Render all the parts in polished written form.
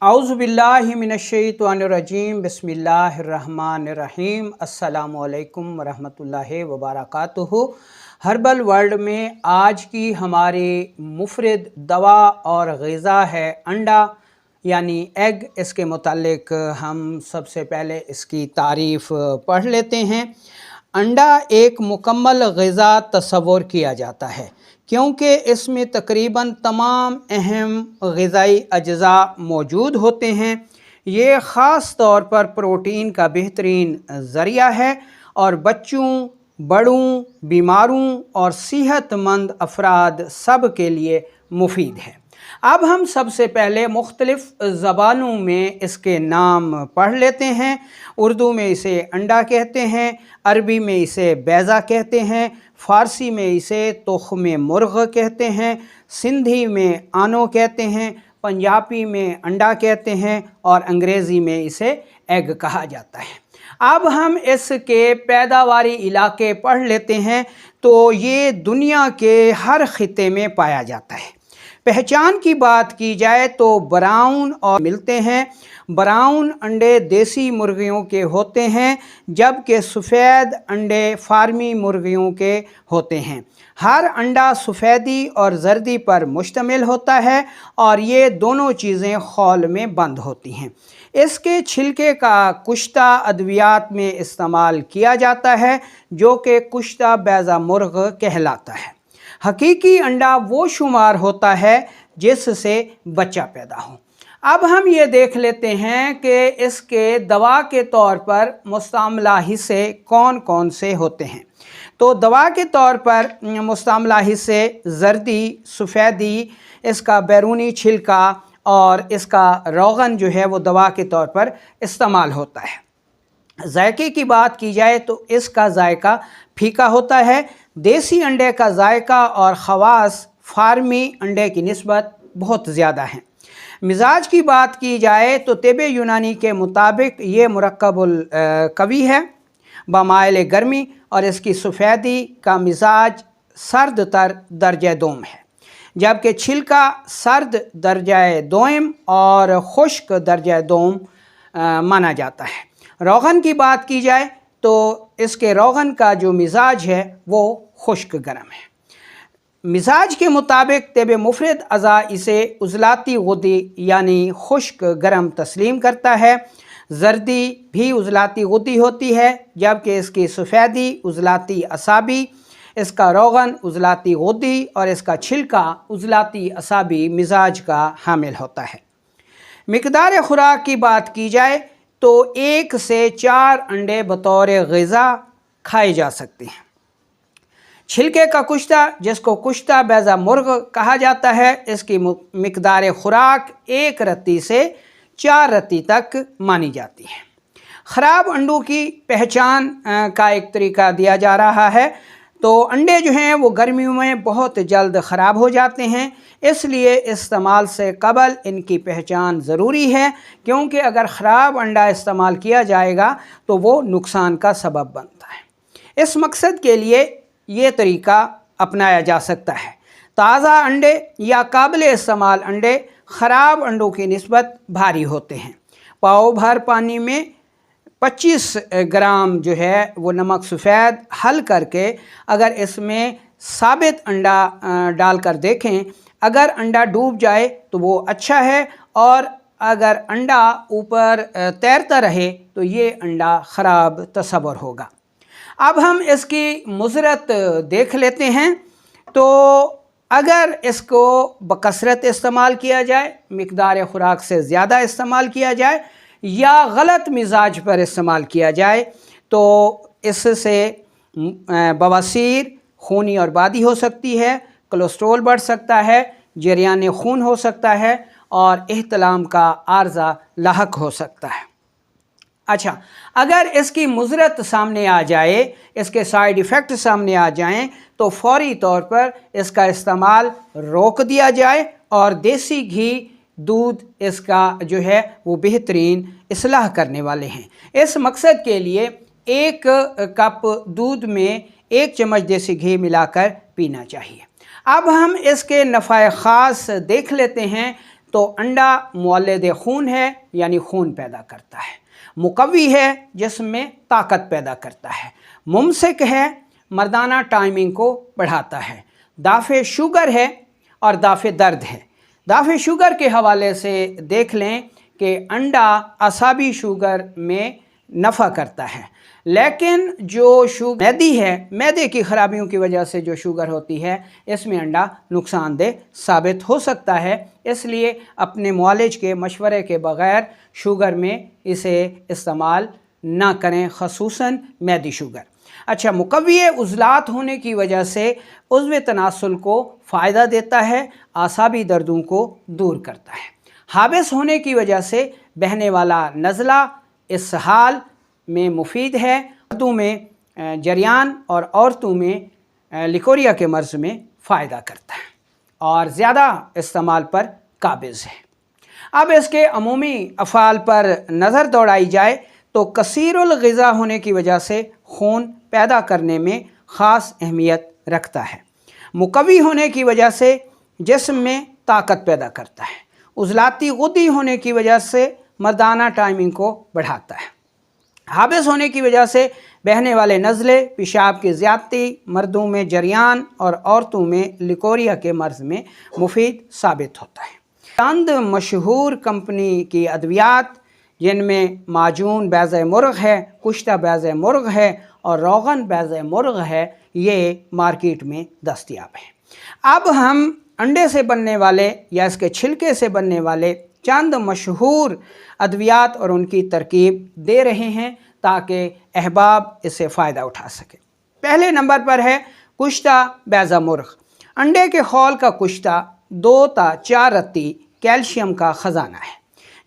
औज़ु बिल्लाहि मिनश्शैतानिर्रजीम बिस्मिल्लाहिर्रहमानिर्रहीम अस्सलामु अलैकुम वरहमतुल्लाहि वबरकातुहू। हर्बल वर्ल्ड में आज की हमारी मुफरद दवा और ग़िज़ा है अंडा यानी एग। इसके मुतालिक हम सबसे पहले इसकी तारीफ़ पढ़ लेते हैं। अंडा एक मुकम्मल ग़िज़ा तस्वुर किया जाता है क्योंकि इसमें तकरीबन तमाम अहम ग़िज़ाई अज्ज़ा मौजूद होते हैं। ये ख़ास तौर पर प्रोटीन का बेहतरीन ज़रिया है और बच्चों, बड़ों, बीमारों और सेहतमंद अफराद सब के लिए मुफीद है। अब हम सबसे पहले मुख्तलिफ़ ज़बानों में इसके नाम पढ़ लेते हैं। उर्दू में इसे अंडा कहते हैं, अरबी में इसे बैज़ा कहते हैं, फ़ारसी में इसे तुख़्म मुर्ग़ कहते हैं, सिंधी में आनो कहते हैं, पंजाबी में अंडा कहते हैं और अंग्रेज़ी में इसे एग कहा जाता है। अब हम इसके पैदावारी इलाके पढ़ लेते हैं तो ये दुनिया के हर ख़ित्ते में पाया जाता है। पहचान की बात की जाए तो ब्राउन और मिलते हैं। ब्राउन अंडे देसी मुर्गियों के होते हैं जबकि सफ़ेद अंडे फार्मी मुर्गियों के होते हैं। हर अंडा सफ़ेदी और जर्दी पर मुश्तमिल होता है और ये दोनों चीज़ें खौल में बंद होती हैं। इसके छिलके का कुश्ता अद्वियात में इस्तेमाल किया जाता है जो कि कुश्ता बैज़ा मुर्ग़ कहलाता है। हकीकी अंडा वो शुमार होता है जिससे बच्चा पैदा हो। अब हम ये देख लेते हैं कि इसके दवा के तौर पर मुस्तअमला हिस्से कौन कौन से होते हैं। तो दवा के तौर पर मुस्तअमला हिस्से जर्दी, सफ़ेदी, इसका बैरूनी छिलका और इसका रोगन जो है वो दवा के तौर पर इस्तेमाल होता है। जायके की बात की जाए तो इसका जायका फीका होता है। देसी अंडे का जायका और ख़वास फार्मी अंडे की निस्बत बहुत ज़्यादा हैं। मिजाज की बात की जाए तो तिब्बे यूनानी के मुताबिक ये मुरक्कबुल कवी है बमाइल गर्मी और इसकी सफ़ेदी का मिजाज सर्द तर दर्जा दोम है जबकि छिलका सर्द दर्जा दोम और खुश्क दर्जा दोम माना जाता है। रोगन की बात की जाए तो इसके रोगन का जो मिजाज है वो खुश्क गर्म है। मिजाज के मुताबिक तिब्बे मुफरद अज़ा इसे उज़लाती गुद्दी यानी खुश्क गर्म तस्लीम करता है। जर्दी भी उज़लाती गुद्दी होती है जबकि इसकी सफ़ेदी उज़लाती असाबी, इसका रोगन उज़लाती गुद्दी और इसका छिलका उज़लाती असाबी मिजाज का हामिल होता है। मिक़दार खुराक की बात की जाए तो 1 से 4 अंडे बतौर ग़िज़ा खाए जा सकते हैं। छिलके का कुश्ता जिसको कुश्ता बैज़ा मुर्ग़ कहा जाता है, इसकी मिक़दार खुराक 1 रत्ती से 4 रत्ती तक मानी जाती है। ख़राब अंडों की पहचान का एक तरीका दिया जा रहा है। तो अंडे जो हैं वो गर्मियों में बहुत जल्द ख़राब हो जाते हैं, इसलिए इस्तेमाल से कबल इनकी पहचान ज़रूरी है क्योंकि अगर ख़राब अंडा इस्तेमाल किया जाएगा तो वो नुकसान का सबब बनता है। इस मकसद के लिए ये तरीका अपनाया जा सकता है। ताज़ा अंडे या काबिल इस्तेमाल अंडे ख़राब अंडों की निस्बत भारी होते हैं। पाव भर पानी में 25 ग्राम जो है वो नमक सफ़ेद हल करके अगर इसमें साबित अंडा डालकर देखें, अगर अंडा डूब जाए तो वो अच्छा है और अगर अंडा ऊपर तैरता रहे तो ये अंडा ख़राब तस्वुर होगा। अब हम इसकी मुज़रत देख लेते हैं। तो अगर इसको बकसरत इस्तेमाल किया जाए, मिक़दार खुराक से ज़्यादा इस्तेमाल किया जाए या गलत मिजाज पर इस्तेमाल किया जाए तो इससे बवासीर, खूनी और बादी हो सकती है, कोलेस्ट्रॉल बढ़ सकता है, जरियान खून हो सकता है और इहतलाम का आर्ज़ा लाहक हो सकता है। अच्छा, अगर इसकी मुज़रत सामने आ जाए, इसके साइड इफ़ेक्ट सामने आ जाएं तो फ़ौरी तौर पर इसका इस्तेमाल रोक दिया जाए और देसी घी, दूध इसका जो है वो बेहतरीन इस्लाह करने वाले हैं। इस मकसद के लिए 1 कप दूध में 1 चम्मच देसी घी मिलाकर पीना चाहिए। अब हम इसके नफ़ाए ख़ास देख लेते हैं। تو انڈا مولد خون ہے یعنی خون پیدا کرتا ہے، مقوی ہے جسم میں طاقت پیدا کرتا ہے، ممسک ہے مردانہ ٹائمنگ کو بڑھاتا ہے، دافع شوگر ہے اور دافع درد ہے۔ دافع شوگر کے حوالے سے دیکھ لیں کہ انڈا اعصابی شوگر میں نفع کرتا ہے، لیکن جو میدی ہے، میدے کی خرابیوں کی وجہ سے جو شوگر ہوتی ہے، اس میں انڈا نقصان دہ ثابت ہو سکتا ہے، اس لیے اپنے معالج کے مشورے کے بغیر شوگر میں اسے استعمال نہ کریں، خصوصاً میدی شوگر۔ اچھا، مقوی عضلات ہونے کی وجہ سے عضو تناسل کو فائدہ دیتا ہے، اعصابی دردوں کو دور کرتا ہے۔ حابس ہونے کی وجہ سے بہنے والا نزلہ اسہال میں مفید ہے، مردوں میں جریان اور عورتوں میں لیکوریا کے مرض میں فائدہ کرتا ہے اور زیادہ استعمال پر قابض ہے۔ اب اس کے عمومی افعال پر نظر دوڑائی جائے تو کثیر الغذا ہونے کی وجہ سے خون پیدا کرنے میں خاص اہمیت رکھتا ہے، مقوی ہونے کی وجہ سے جسم میں طاقت پیدا کرتا ہے، عضلاتی غدی ہونے کی وجہ سے مردانہ ٹائمنگ کو بڑھاتا ہے، حابس ہونے کی وجہ سے بہنے والے نزلے، پیشاب کی زیادتی، مردوں میں جریان اور عورتوں میں لیکوریا کے مرض میں مفید ثابت ہوتا ہے۔ چند مشہور کمپنی کی ادویات جن میں معجون بیضہ مرغ ہے، کشتہ بیضہ مرغ ہے اور روغن بیضہ مرغ ہے، یہ مارکیٹ میں دستیاب ہیں۔ اب ہم انڈے سے بننے والے یا اس کے چھلکے سے بننے والے چند مشہور ادویات اور ان کی ترکیب دے رہے ہیں تاکہ احباب اس سے فائدہ اٹھا سکیں۔ پہلے نمبر پر ہے کشتہ بیضہ مرغ۔ انڈے کے خول کا کشتہ 2 تا 4 رتی کیلشیم کا خزانہ ہے،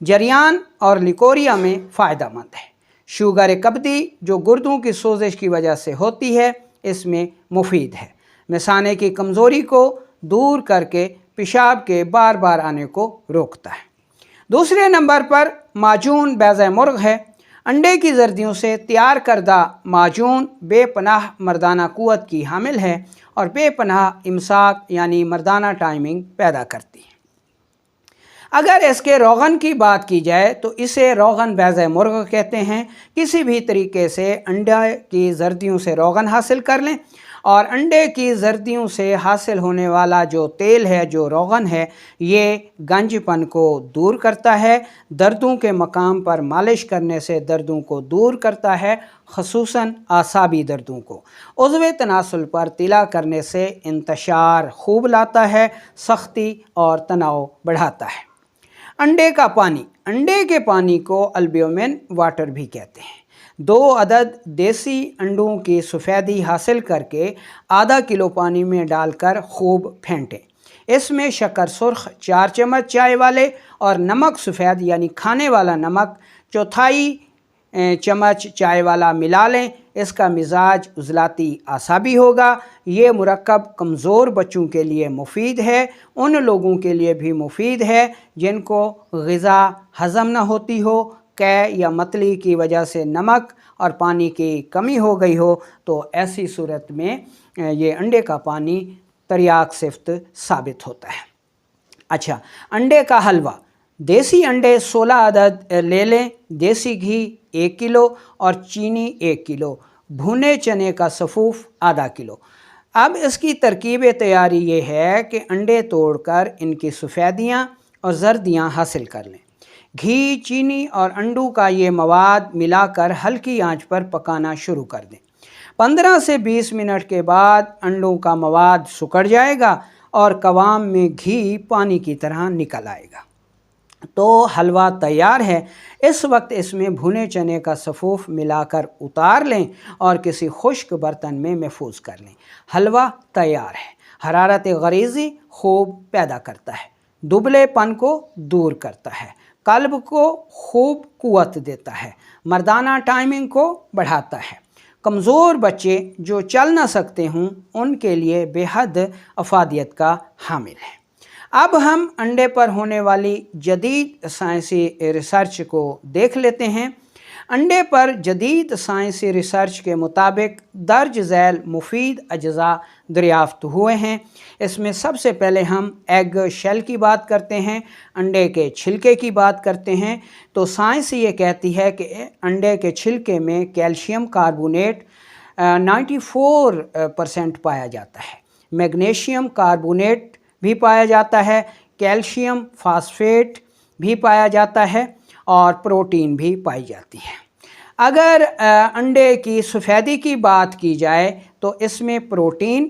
جریان اور لیکوریا میں فائدہ مند ہے، شوگر کبدی جو گردوں کی سوزش کی وجہ سے ہوتی ہے اس میں مفید ہے، مثانے کی کمزوری کو دور کر کے پیشاب کے بار بار آنے کو روکتا ہے۔ دوسرے نمبر پر معجون بیضہ مرغ ہے۔ انڈے کی زردیوں سے تیار کردہ معجون بے پناہ مردانہ قوت کی حامل ہے اور بے پناہ امساک یعنی مردانہ ٹائمنگ پیدا کرتی ہے۔ اگر اس کے روغن کی بات کی جائے تو اسے روغن بیضہ مرغ کہتے ہیں۔ کسی بھی طریقے سے انڈے کی زردیوں سے روغن حاصل کر لیں اور انڈے کی زردیوں سے حاصل ہونے والا جو تیل ہے، جو روغن ہے، یہ گنج پن کو دور کرتا ہے، دردوں کے مقام پر مالش کرنے سے دردوں کو دور کرتا ہے، خصوصاً اعصابی دردوں کو۔ عضو تناسل پر تلا کرنے سے انتشار خوب لاتا ہے، سختی اور تناؤ بڑھاتا ہے۔ انڈے کا پانی، انڈے کے پانی کو البیومن واٹر بھی کہتے ہیں۔ 2 عدد دیسی انڈوں کی سفیدی حاصل کر کے ½ کلو پانی میں ڈال کر خوب پھینٹیں، اس میں شکر سرخ 4 چمچ چائے والے اور نمک سفید یعنی کھانے والا نمک 1/4 چمچ چائے والا ملا لیں، اس کا مزاج عضلاتی اعصابی ہوگا۔ یہ مرکب کمزور بچوں کے لیے مفید ہے، ان لوگوں کے لیے بھی مفید ہے جن کو غذا ہضم نہ ہوتی ہو، قے یا متلی کی وجہ سے نمک اور پانی کی کمی ہو گئی ہو، تو ایسی صورت میں یہ انڈے کا پانی تریاک صفت ثابت ہوتا ہے۔ اچھا، انڈے کا حلوہ، دیسی انڈے 16 عدد لے لیں، دیسی گھی 1 کلو اور چینی 1 کلو، بھونے چنے کا سفوف ½ کلو۔ اب اس کی ترکیب تیاری یہ ہے کہ انڈے توڑ کر ان کی سفیدیاں اور زردیاں حاصل کر لیں، گھی، چینی اور انڈوں کا یہ مواد ملا کر ہلکی آنچ پر پکانا شروع کر دیں۔ 15 سے 20 منٹ کے بعد انڈوں کا مواد سکڑ جائے گا اور قوام میں گھی پانی کی طرح نکل آئے گا تو حلوہ تیار ہے۔ اس وقت اس میں بھuنے چنے کا سفوف ملا کر اتار لیں اور کسی خشک برتن میں محفوظ کر لیں۔ حلوہ تیار ہے۔ حرارت غریزی خوب پیدا کرتا ہے، دبلے پن کو دور کرتا ہے، قلب کو خوب قوت دیتا ہے، مردانہ ٹائمنگ کو بڑھاتا ہے۔ کمزور بچے جو چل نہ سکتے ہوں ان کے لیے بے حد افادیت کا حامل ہے۔ اب ہم انڈے پر ہونے والی جدید سائنسی ریسرچ کو دیکھ لیتے ہیں۔ अंडे पर जदीद साइंसी रिसर्च के मुताबिक दर्ज झैल मुफीद अज्जा दरियाफ्त हुए हैं। इसमें सबसे पहले हम एग शेल की बात करते हैं, अंडे के छिलके की बात करते हैं। तो साइंस ये कहती है कि अंडे के छिलके में कैल्शियम कार्बोनेट 94% पाया जाता है, मैग्नीशियम कार्बोनेट भी पाया जाता है, कैल्शियम फास्फेट भी पाया जाता है और प्रोटीन भी पाई जाती है। अगर अंडे की सफ़ेदी की बात की जाए तो इसमें प्रोटीन,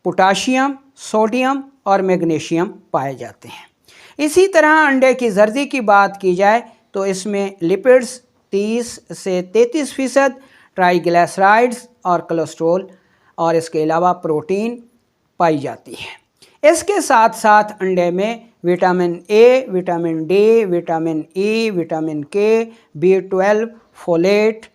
पोटाशियम, सोडियम और मैग्नीशियम पाए जाते हैं। इसी तरह अंडे की जर्दी की बात की जाए तो इसमें लिपिड्स 30 से 33%, ट्राइग्लिसराइड्स और कोलेस्ट्रॉल और इसके अलावा प्रोटीन पाई जाती है। इसके साथ साथ अंडे में vitamin A, vitamin D, vitamin E, vitamin के, B12, फोलेट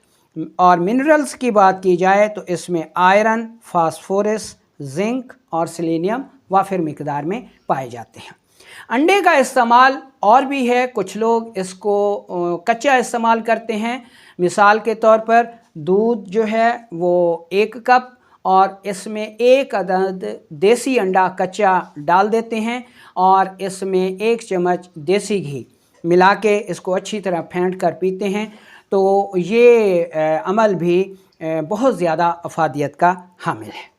और मिनरल्स की बात की जाए तो इसमें आयरन, फास्फोरस, जिंक और सेलेनियम वाफिर मिकदार में पाए जाते हैं। अंडे का इस्तेमाल और भी है, कुछ लोग इसको कच्चा इस्तेमाल करते हैं। मिसाल के तौर पर दूध जो है वो 1 कप और इसमें 1 अदद देसी अंडा कच्चा डाल देते हैं और इसमें 1 चम्मच देसी घी मिला के इसको अच्छी तरह फेंट कर पीते हैं। तो ये अमल भी बहुत ज़्यादा अफादियत का हामिल है।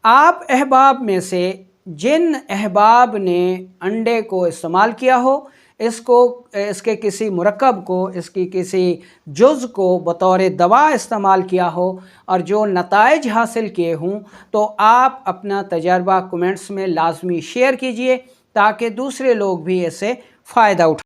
आप अहबाब में से जिन अहबाब ने अंडे को इस्तेमाल किया हो, इसके किसी मुरक्कब को, इसकी किसी जुज़ को बतौर दवा इस्तेमाल किया हो और जो नताइज हासिल किए हों, तो आप अपना तजर्बा कमेंट्स में लाजमी शेयर कीजिए ताकि दूसरे लोग भी इससे फ़ायदा उठाएं।